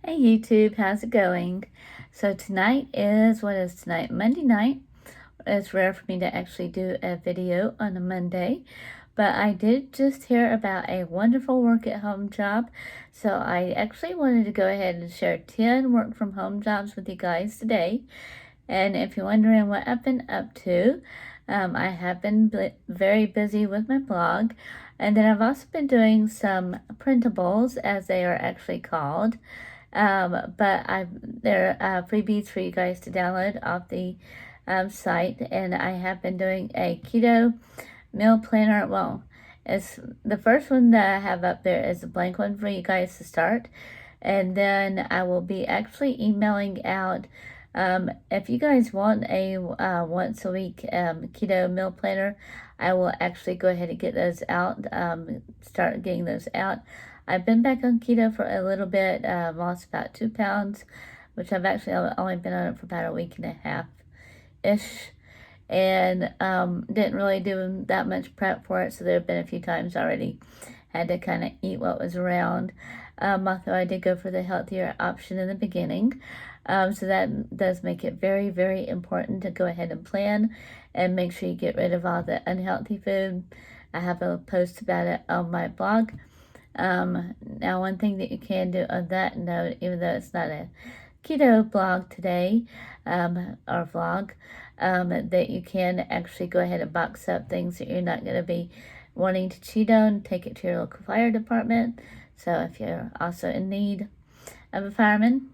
Hey YouTube, how's it going? So tonight is, what is tonight? Monday night. It's rare for me to actually do a video on a Monday, but I did just hear about a wonderful work at home job. So I actually wanted to go ahead and share 10 work from home jobs with you guys today. And if you're wondering what I've been up to, I have been very busy with my blog. And then I've also been doing some printables, as they are actually called. But there are freebies for you guys to download off the site, and I have been doing a keto meal planner. Well, it's the first one that I have up there is a blank one for you guys to start, and then I will be actually emailing out. If you guys want a once a week keto meal planner, I will actually go ahead and get those out, start getting those out. I've been back on keto for a little bit, lost about 2 pounds, which I've actually only been on it for about a week and a half-ish, and didn't really do that much prep for it, so there have been a few times already had to kind of eat what was around, although I did go for the healthier option in the beginning. So that does make it very, very important to go ahead and plan and make sure you get rid of all the unhealthy food. I have a post about it on my blog. Now, one thing that you can do on that note, even though it's not a keto blog today, or vlog, that you can actually go ahead and box up things that you're not going to be wanting to cheat on, take it to your local fire department. So if you're also in need of a fireman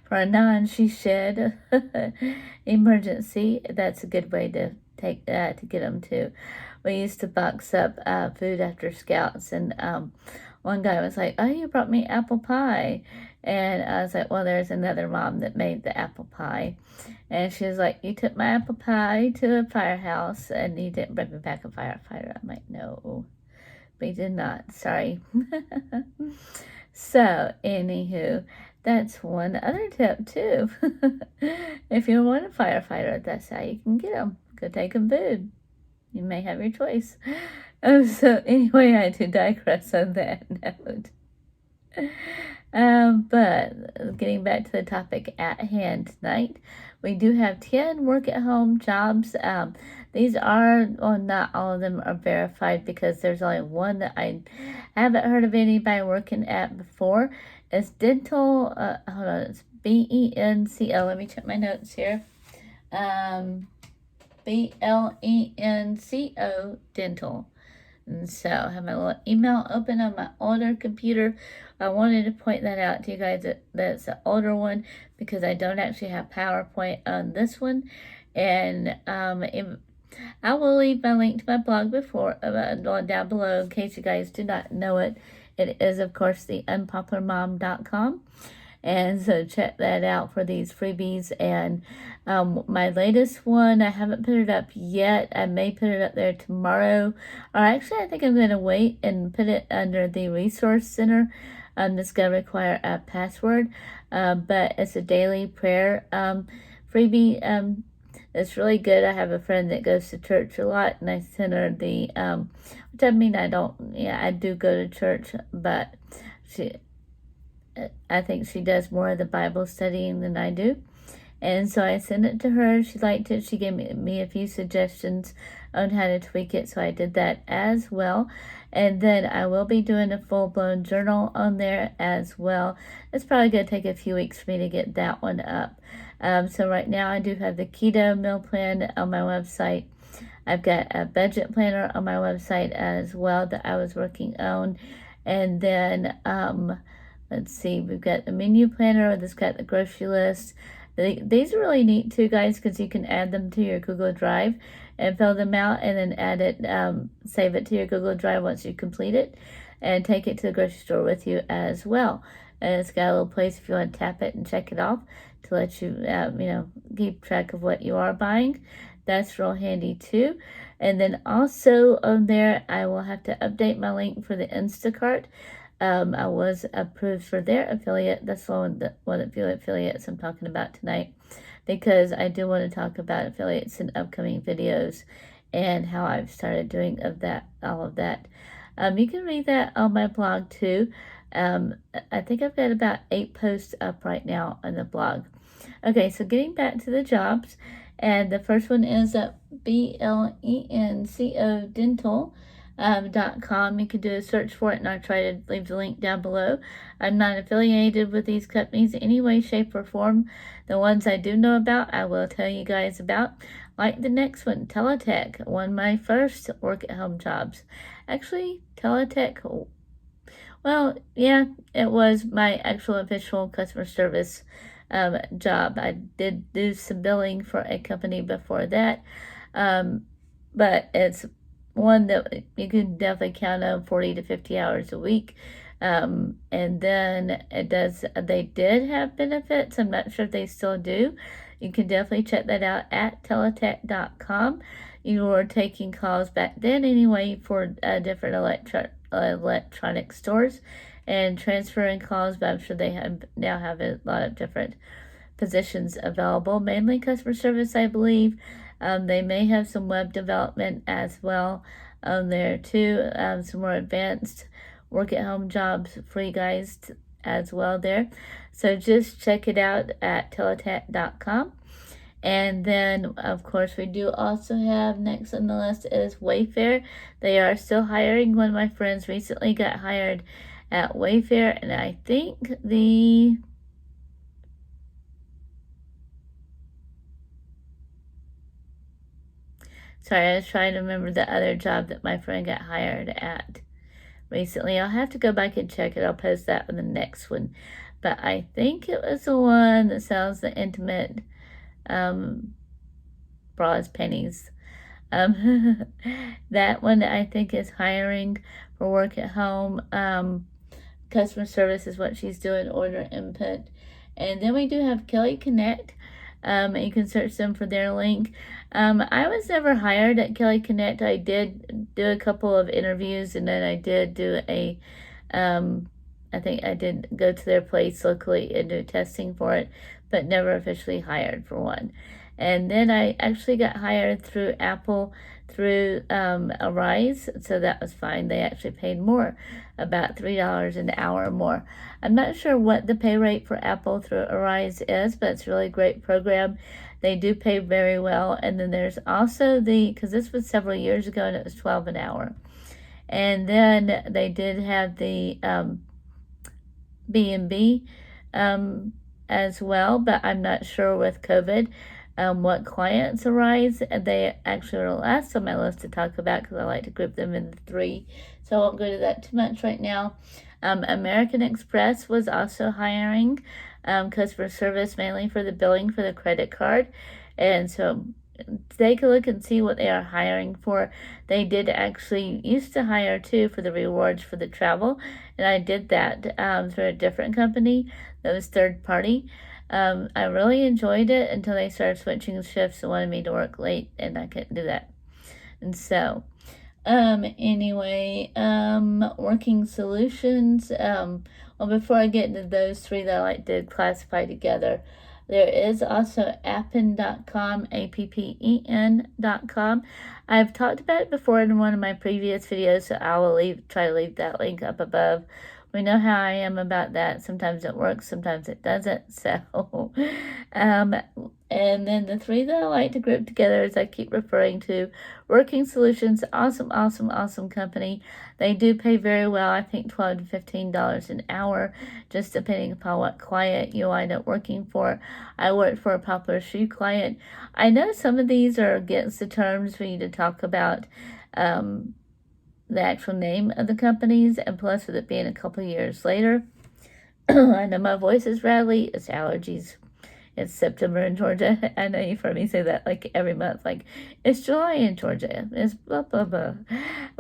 for a she shed emergency, that's a good way to take that to get them to. We used to box up food after scouts, and one guy was like, "Oh, you brought me apple pie," and I was like, "Well, there's another mom that made the apple pie," and she was like, "You took my apple pie to a firehouse, and you didn't bring me back a firefighter." I'm like, "No, we did not. Sorry." So, anywho, that's one other tip too. If you want a firefighter, that's how you can get them. Go take them food. You may have your choice. So anyway, I do digress on that note. But getting back to the topic at hand tonight, we do have 10 work at home jobs. These are, well, not all of them are verified because there's only one that I haven't heard of anybody working at before. It's dental, hold on, it's BENCO. Let me check my notes here. BLENCO dental. And so I have my little email open on my older computer. I wanted to point that out to you guys that's an older one because I don't actually have PowerPoint on this one. And I will leave my link to my blog down below in case you guys do not know it. It is, of course, the Unpopularmom.com. And so check that out for these freebies. And my latest one, I haven't put it up yet. I may put it up there tomorrow. Or actually, I think I'm going to wait and put it under the Resource Center. It's going to require a password. But it's a daily prayer freebie. It's really good. I have a friend that goes to church a lot, and I sent her the, which I mean, I do go to church, but I think she does more of the Bible studying than I do. And so I sent it to her. She liked it. She gave me a few suggestions on how to tweak it. So I did that as well. And then I will be doing a full-blown journal on there as well. It's probably going to take a few weeks for me to get that one up. So right now I do have the keto meal plan on my website. I've got a budget planner on my website as well that I was working on. And then let's see, we've got the menu planner that's got the grocery list. These are really neat too, guys, because you can add them to your Google Drive and fill them out and then add it, save it to your Google Drive once you complete it and take it to the grocery store with you as well. And it's got a little place if you want to tap it and check it off to let you, keep track of what you are buying. That's real handy too. And then also on there, I will have to update my link for the Instacart. I was approved for their affiliate. That's one of the affiliates I'm talking about tonight, because I do want to talk about affiliates in upcoming videos and how I've started doing all of that. You can read that on my blog too. I think I've got about 8 posts up right now on the blog. Okay, so getting back to the jobs, and the first one is BLENCO dental.com. You can do a search for it, and I'll try to leave the link down below. I'm not affiliated with these companies in any way, shape, or form. The ones I do know about, I will tell you guys about. Like the next one, Teletech, one of my first work-at-home jobs. Actually, Teletech, well, yeah, it was my actual official customer service job. I did do some billing for a company before that, but it's one that you can definitely count on 40 to 50 hours a week. And then they did have benefits. I'm not sure if they still do. You can definitely check that out at teletech.com. You were taking calls back then anyway for different electronic stores and transferring calls, but I'm sure they now have a lot of different positions available, mainly customer service, I believe. They may have some web development as well there too, some more advanced work-at-home jobs for you guys as well there. So just check it out at teletech.com. And then, of course, we do also have next on the list is Wayfair. They are still hiring. One of my friends recently got hired at Wayfair, and I think sorry, I was trying to remember the other job that my friend got hired at recently. I'll have to go back and check it. I'll post that on the next one. But I think it was the one that sells the intimate bras, pennies. That one I think is hiring for work at home. Customer service is what she's doing, order input. And then we do have Kelly Connect. You can search them for their link. I was never hired at Kelly Connect. I did do a couple of interviews, and then I did do I think I did go to their place locally and do testing for it, but never officially hired for one. And then I actually got hired through Apple through Arise, so that was fine. They actually paid more, about $3 an hour more. I'm not sure what the pay rate for Apple through Arise is, but it's a really great program. They do pay very well. And then there's also because this was several years ago, and it was $12 an hour. And then they did have the B&B as well, but I'm not sure with COVID what clients arise. They actually are last on my list to talk about because I like to group them into 3, so I won't go to that too much right now. American Express was also hiring customer service, mainly for the billing for the credit card, and so take a look and see what they are hiring for. They did actually used to hire too for the rewards for the travel, and I did that through a different company that was third party. I really enjoyed it until they started switching shifts and wanted me to work late, and I couldn't do that. And so anyway, working solutions. Well, before I get into those 3 that I like to classify together, there is also appen.com, appen.com. I've talked about it before in one of my previous videos, so I will try to leave that link up above. We know how I am about that. Sometimes it works, sometimes it doesn't. So, and then the 3 that I like to group together, as I keep referring to, Working Solutions, awesome company. They do pay very well. I think $12 to $15 an hour, just depending upon what client you wind up working for. I worked for a popular shoe client. I know some of these are against the terms for you to talk about the actual name of the companies, and plus with it being a couple years later, I know my voice is rattly. It's allergies. It's September in Georgia. I know you've heard me say that like every month. Like, it's July in Georgia. It's blah, blah, blah.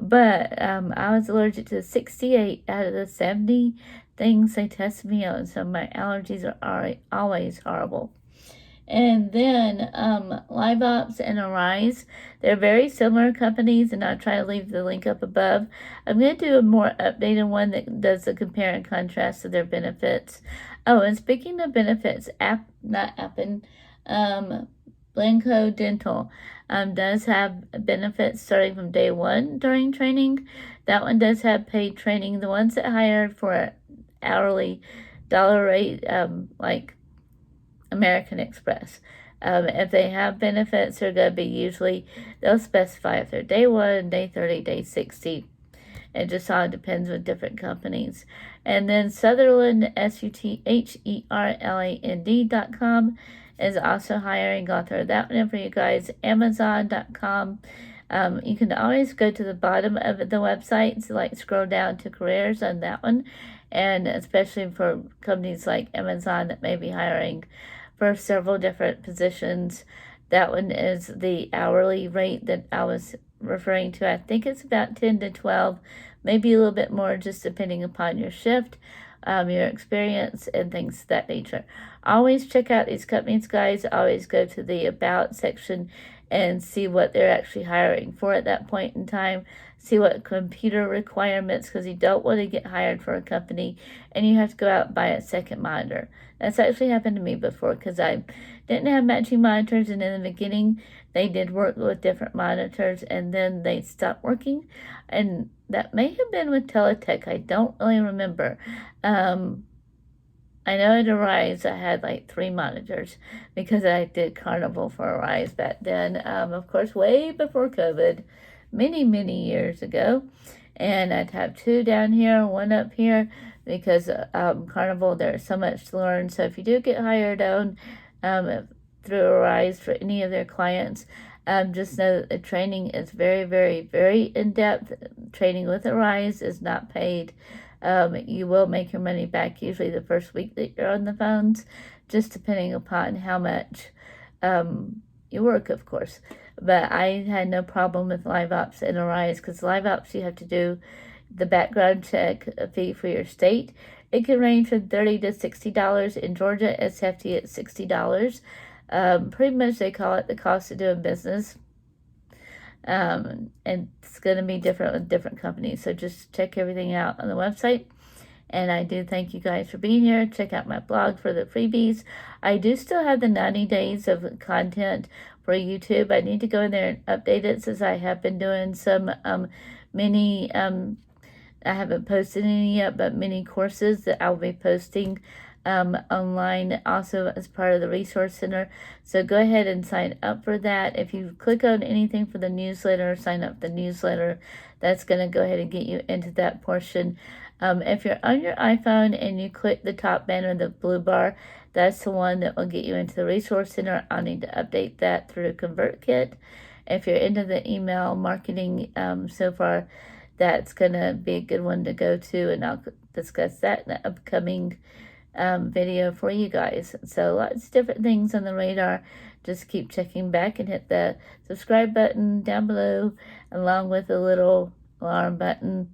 But I was allergic to 68 out of the 70 things they tested me on. So my allergies are always horrible. And then Live Ops and Arise, they're very similar companies, and I'll try to leave the link up above. I'm going to do a more updated one that does the compare and contrast of their benefits. Oh, and speaking of benefits, Blanco Dental does have benefits starting from day 1 during training. That one does have paid training. The ones that hired for hourly dollar rate, like American Express. If they have benefits, they're going to be usually, they'll specify if they're day 1, day 30, day 60. It just all depends with different companies. And then Sutherland, SUTHERLAND.com is also hiring. I'll throw that one in for you guys. Amazon.com. You can always go to the bottom of the website, so like scroll down to careers on that one. And especially for companies like Amazon that may be hiring for several different positions, that one is the hourly rate that I was referring to. I think it's about 10 to 12, maybe a little bit more, just depending upon your shift, your experience, and things of that nature. Always check out these companies, guys. Always go to the About section and see what they're actually hiring for at that point in time. See what computer requirements, because you don't want to get hired for a company and you have to go out and buy a second monitor. That's actually happened to me before, because I didn't have matching monitors, and in the beginning they did work with different monitors, and then they stopped working, and that may have been with Teletech. I don't really remember. I know at Arise I had like 3 monitors because I did Carnival for Arise back then, of course, way before COVID, many years ago. And I'd have 2 down here, 1 up here, because Carnival, there's so much to learn. So if you do get hired on through Arise for any of their clients, just know that the training is very in-depth. Training with Arise is not paid. You will make your money back usually the first week that you're on the phones, just depending upon how much you work, of course. But I had no problem with Live Ops and Arise, because Live Ops, you have to do the background check fee for your state. It can range from $30 to $60. In Georgia, it's hefty at $60. Pretty much they call it the cost of doing business. And it's going to be different with different companies. So just check everything out on the website. And I do thank you guys for being here. Check out my blog for the freebies. I do still have the 90 days of content for YouTube. I need to go in there and update it, since I have been doing some mini, I haven't posted any yet, but mini courses that I'll be posting online also as part of the Resource Center. So go ahead and sign up for that. If you click on anything for the newsletter, sign up for the newsletter, that's going to go ahead and get you into that portion. If you're on your iPhone and you click the top banner, the blue bar, that's the one that will get you into the Resource Center. I'll need to update that through ConvertKit. If you're into the email marketing so far, that's going to be a good one to go to, and I'll discuss that in the upcoming video for you guys. So lots of different things on the radar. Just keep checking back and hit the subscribe button down below, along with the little alarm button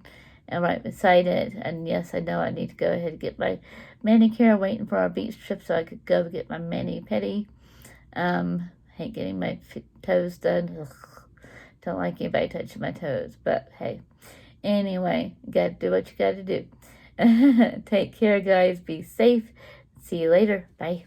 and right beside it. And yes, I know I need to go ahead and get my manicure, waiting for our beach trip so I could go get my mani-pedi. Hate getting my toes done. Ugh. Don't like anybody touching my toes, but hey, anyway, you gotta do what you gotta do. Take care, guys. Be safe. See you later. Bye.